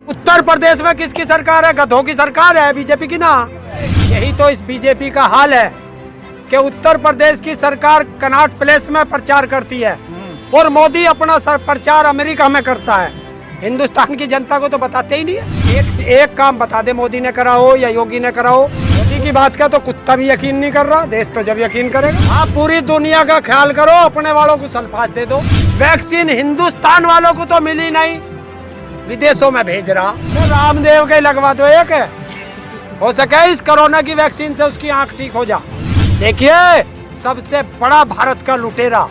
उत्तर प्रदेश में किसकी सरकार है? गधों की सरकार है, बीजेपी की ना। यही तो इस बीजेपी का हाल है कि उत्तर प्रदेश की सरकार कनॉट प्लेस में प्रचार करती है और मोदी अपना प्रचार अमेरिका में करता है। हिंदुस्तान की जनता को तो बताते ही नहीं है। एक काम बता दे, मोदी ने करा हो या योगी ने करा हो। मोदी की बात का तो कुत्ता भी यकीन नहीं कर रहा, देश तो जब यकीन करेगा। आप पूरी दुनिया का ख्याल करो, अपने वालों को सल्फास दे दो। वैक्सीन हिंदुस्तान वालों को तो मिली नहीं, विदेशों में भेज रहा। तो रामदेव के लगवा दो एक, हो सके इस कोरोना की वैक्सीन से उसकी आंख ठीक हो जा। देखिए, सबसे बड़ा भारत का लुटेरा,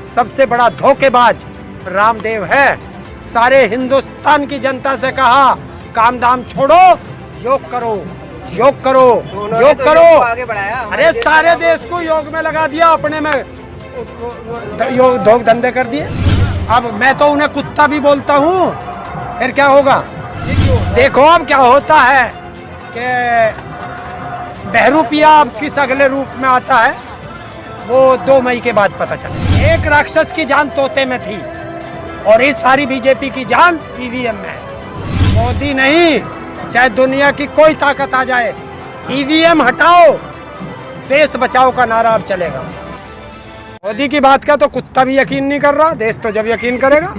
सबसे बड़ा धोखेबाज रामदेव है। सारे हिंदुस्तान की जनता से कहा, काम दाम छोड़ो, योग करो, योग करो, योग करो। आगे बढ़ाया, अरे सारे देश को योग में लगा दिया, अपने में योग धंधे कर दिए। अब मैं तो उन्हें कुत्ता भी बोलता हूँ, फिर क्या होगा? देखो अब क्या होता है कि बहरूपिया अब किस अगले रूप में आता है, वो 2 मई के बाद पता चला। एक राक्षस की जान तोते में थी और इस सारी बीजेपी की जान ईवीएम में है। मोदी नहीं, चाहे दुनिया की कोई ताकत आ जाए, ईवीएम हटाओ, देश बचाओ का नारा अब चलेगा। मोदी की बात का तो कुत्ता भी यकीन नहीं कर रहा, देश तो जब यकीन करेगा।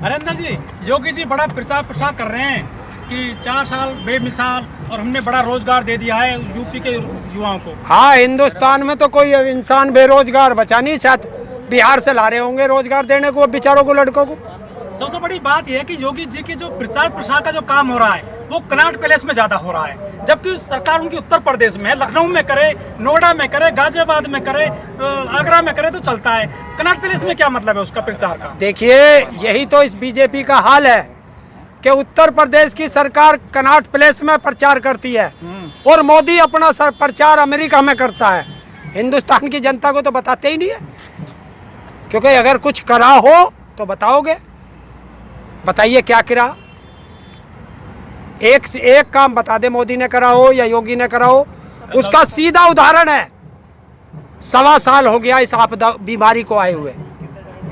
हरेंद्र जी, योगी जी बड़ा प्रचार प्रसार कर रहे हैं कि 4 साल बेमिसाल और हमने बड़ा रोजगार दे दिया है यूपी के युवाओं को। हाँ, हिंदुस्तान में तो कोई इंसान बेरोजगार बचा नहीं, शायद बिहार से ला रहे होंगे रोजगार देने को बेचारों को, लड़कों को। सबसे बड़ी बात यह है कि योगी जी की जो प्रचार प्रसार का जो काम हो रहा है वो कनॉट पैलेस में ज्यादा हो रहा है, जबकि सरकार उनकी उत्तर प्रदेश में, लखनऊ में करे, नोएडा में करे, गाजियाबाद में करे, आगरा में करे तो चलता है। कनॉट पैलेस में क्या मतलब है उसका प्रचार का? देखिए, यही तो इस बीजेपी का हाल है कि उत्तर प्रदेश की सरकार कनॉट प्लेस में प्रचार करती है और मोदी अपना प्रचार अमेरिका में करता है। हिंदुस्तान की जनता को तो बताते ही नहीं है, क्योंकि अगर कुछ करा हो तो बताओगे। बताइए क्या करा? एक काम बता दे, मोदी ने करा हो या योगी ने करा हो। उसका सीधा उदाहरण है, 1.25 साल हो गया इस आपदा बीमारी को आए हुए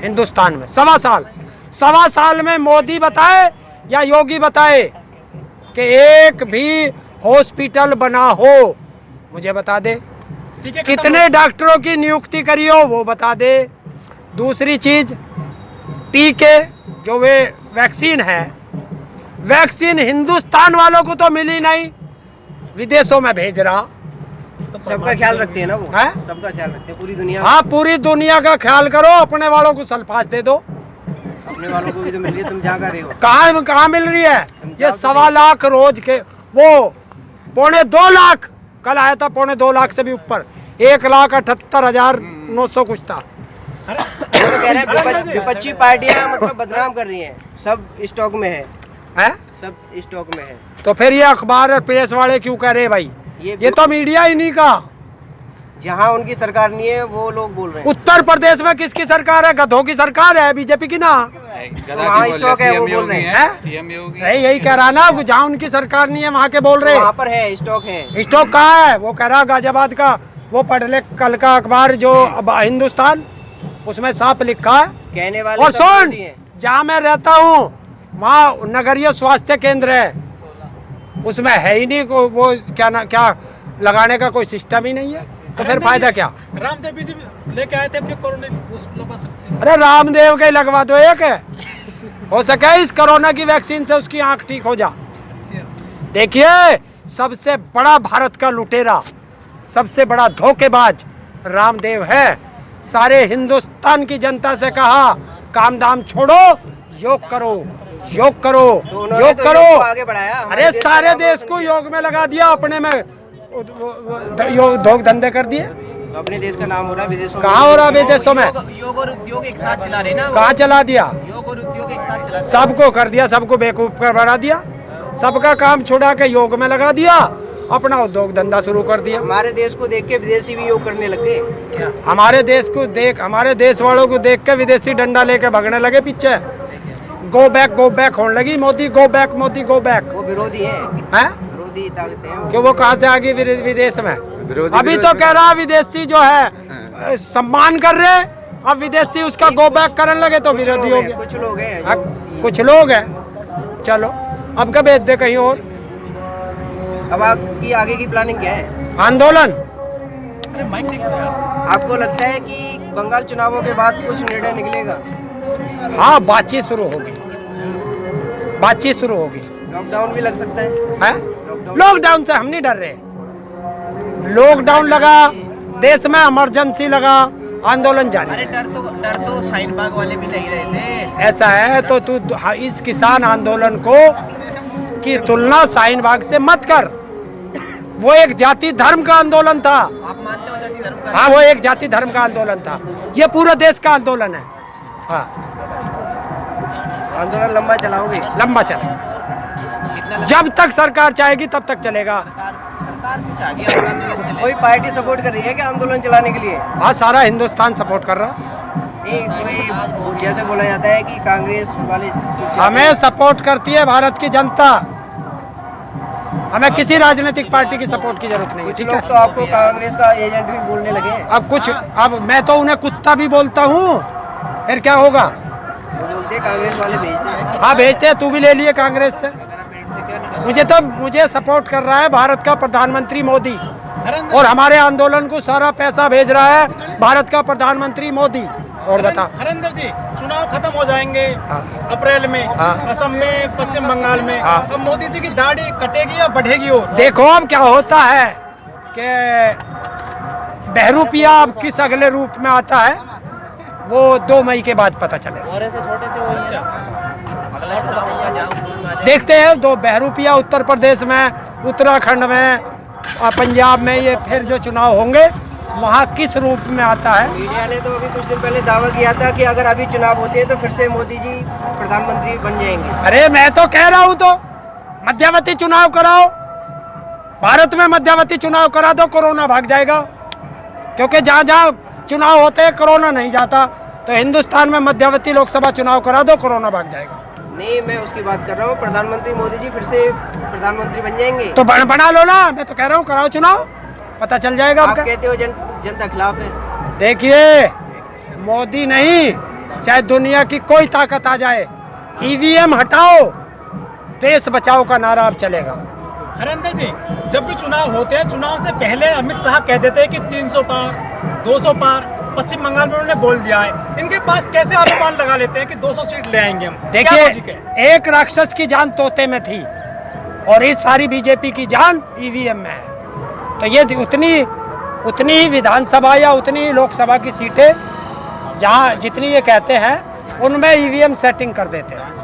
हिंदुस्तान में। 1.25 साल में मोदी बताए या योगी बताए कि एक भी हॉस्पिटल बना हो, मुझे बता दे। कितने डॉक्टरों की नियुक्ति करी हो, वो बता दे। दूसरी चीज, टीके जो वे वैक्सीन है, वैक्सीन हिंदुस्तान वालों को तो मिली नहीं, विदेशों में भेज रहा। तो सबका ख्याल रखते हैं ना वो, है? सबका ख्याल रखते हैं, पूरी दुनिया। हाँ, पूरी दुनिया का ख्याल करो, अपने वालों को सल्फास दे दो। अपने वालों को भी तो मिल रही है, तुम जहाँ का रहे हो। कहाँ मिल रही है? ये 1.25 लाख रोज के, वो 2.25 लाख कल आया था, 2.25 लाख से भी ऊपर, 1,78,900 कुछ था। तो कह रहे हैं विपक्षी पार्टियां मतलब बदनाम कर रही हैं, सब स्टॉक में है, सब स्टॉक में है। तो फिर ये अखबार और प्रेस वाले क्यों कह रहे हैं भाई? ये तो मीडिया ही नहीं का। जहां उनकी सरकार नहीं है वो लोग बोल रहे हैं। उत्तर प्रदेश में किसकी सरकार है? गधों की सरकार है, बीजेपी की ना। वहाँ स्टॉक है, वो बोल रहे हैं। यही कह रहा ना, जहाँ उनकी सरकार नहीं है वहाँ के बोल रहे हैं। वहाँ पर है, स्टॉक है। स्टॉक कहाँ है? वो कह रहा गाजियाबाद का, वो पढ़ ले कल का अखबार जो हिंदुस्तान, उसमें साफ लिखा है। कहने वाले और सुन, जहाँ मैं रहता हूँ वहाँ नगरीय स्वास्थ्य केंद्र है, उसमें है ही नहीं वो क्या लगाने का कोई सिस्टम ही नहीं है, तो फिर फायदा क्या? रामदेव जी लेके आए थे अपने कोरोना। अरे रामदेव के लगवा दो एक, हो सके इस कोरोना की वैक्सीन से उसकी आंख ठीक हो जा। देखिए, सबसे बड़ा भारत का लुटेरा, सबसे बड़ा धोखेबाज रामदेव है। सारे हिंदुस्तान की जनता से कहा, काम दाम छोड़ो, योग करो, योग करो, योग करो। आगे बढ़ाया, अरे सारे देश को योग में लगा दिया, अपने में योग धंधे कर दिए। अपने देश का नाम हो रहा है विदेशों में। कहाँ हो रहा है विदेशों में? योग और उद्योग एक साथ चला रहे ना। कहाँ चला दिया? योग और उद्योग एक साथ चला, सबको कर दिया, सबको बेवकूफ कर बना दिया, सबका काम छुड़ा के योग में लगा दिया, अपना उद्योग धंधा शुरू कर दिया। हमारे देश को देख के विदेशी भी योग करने लग गए क्या? हमारे देश को देख, हमारे देश वालों को देख के विदेशी डंडा लेके भागने लगे पीछे। गो बैक होने लगी, Modi go back, Modi go back. वो विरोधी है, विरोधी ताकतें हैं। क्यों, वो कहाँ से आ गई विदेश में? अभी तो कह रहा विदेशी जो है सम्मान कर रहे, अब विदेशी उसका गो बैक करने लगे तो विरोधी हो गए। कुछ लोग हैं, कुछ लोग हैं। चलो अब क्या भेज दे कहीं और। अब आपकी आगे की प्लानिंग क्या है? आंदोलन। अरे माइक से क्या यार? आपको लगता है कि बंगाल चुनावों के बाद कुछ निर्णय निकलेगा? हाँ, बातचीत शुरू होगी, बातचीत शुरू होगी। लॉकडाउन भी लग सकता है? लॉकडाउन से हम नहीं डर रहे। लॉकडाउन लगा, देश में इमरजेंसी लगा, आंदोलन जारी। अरे डर तो शाहीन बाग वाले भी नहीं रहे थे। ऐसा है तो तू इस किसान आंदोलन को की तुलना शाहीन बाग से मत कर। वो एक जाति धर्म का आंदोलन था। आप मानते हो जाति धर्म का? हाँ, वो एक जाति धर्म का आंदोलन था। ये पूरे देश का आंदोलन है। हाँ, आंदोलन लंबा चलाओगे? लंबा चलेगा, कितना लंबा? जब तक सरकार चाहेगी तब तक चलेगा। सरकार कुछ आगे आंदोलन चले। कोई पार्टी सपोर्ट कर रही है क्या आंदोलन चलाने के लिए? हाँ, सारा हिंदुस्तान सपोर्ट कर रहा। नहीं, कोई जैसे बोला जाता है कि कांग्रेस वाले हमें सपोर्ट करती है भारत की जनता। हमें किसी राजनीतिक पार्टी की सपोर्ट की जरूरत नहीं है। कुछ ठीक लोग है, तो आपको कांग्रेस का एजेंट भी बोलने लगे हैं। अब मैं तो उन्हें कुत्ता भी बोलता हूँ, फिर क्या होगा? वो बोलते हैं कांग्रेस वाले भेजते हैं। हाँ, भेजते हैं। तू भी ले लिए कांग्रेस से। मुझे सपोर्ट कर रहा है भारत का प्रधानमंत्री मोदी, और हमारे आंदोलन को सारा पैसा भेज रहा है भारत का प्रधानमंत्री मोदी। और बता। हरेंद्र जी, चुनाव खत्म हो जाएंगे हाँ। अप्रैल में, हाँ। असम में, पश्चिम बंगाल में। हाँ। अब मोदी जी की दाढ़ी कटेगी या बढ़ेगी? और देखो अब क्या होता है कि बहरूपिया अब किस अगले रूप में आता है, वो 2 मई के बाद पता चलेगा। और ऐसे छोटे से वही है। अगला चुनाव होगा, जहाँ उम्मीद में आ जाए। देखते हैं। 2 बहरूपिया उत्तर प्रदेश में, उत्तराखंड में, पंजाब में, ये फिर जो चुनाव होंगे वहाँ किस रूप में आता है। मीडिया ने तो अभी कुछ दिन पहले दावा किया था कि अगर अभी चुनाव होते हैं तो फिर से मोदी जी प्रधानमंत्री बन जाएंगे। अरे मैं तो कह रहा हूँ, तो मध्यावधि चुनाव कराओ, भारत में मध्यावधि चुनाव करा दो, कोरोना भाग जाएगा। क्योंकि जहाँ जहाँ चुनाव होते हैं कोरोना नहीं जाता, तो हिंदुस्तान में मध्यावधि लोकसभा चुनाव करा दो, कोरोना भाग जाएगा। नहीं, मैं उसकी बात कर रहा हूँ, प्रधानमंत्री मोदी जी फिर से प्रधानमंत्री बन जाएंगे। तो बना लो ना। मैं तो कह रहा हूँ कराओ चुनाव, पता चल जाएगा आप आपका। कहते हो जनता खिलाफ है। देखिए, मोदी नहीं, चाहे दुनिया की कोई ताकत आ जाए, ईवीएम हटाओ, देश बचाओ का नारा अब चलेगा। हरेंद्र जी, जब भी चुनाव होते हैं, चुनाव से पहले अमित शाह कह देते हैं कि 300 पार, 200 पार। पश्चिम बंगाल में उन्होंने बोल दिया है। इनके पास कैसे अनुमान लगा लेते हैं कि 200 सीट ले आएंगे हम? क्या लॉजिक है? देखिए, एक राक्षस की जान तोते में थी और इस सारी बीजेपी की जान ईवीएम में है। तो ये उतनी ही विधानसभा या उतनी ही लोकसभा की सीटें जहाँ जितनी ये कहते हैं उनमें ईवीएम सेटिंग कर देते हैं।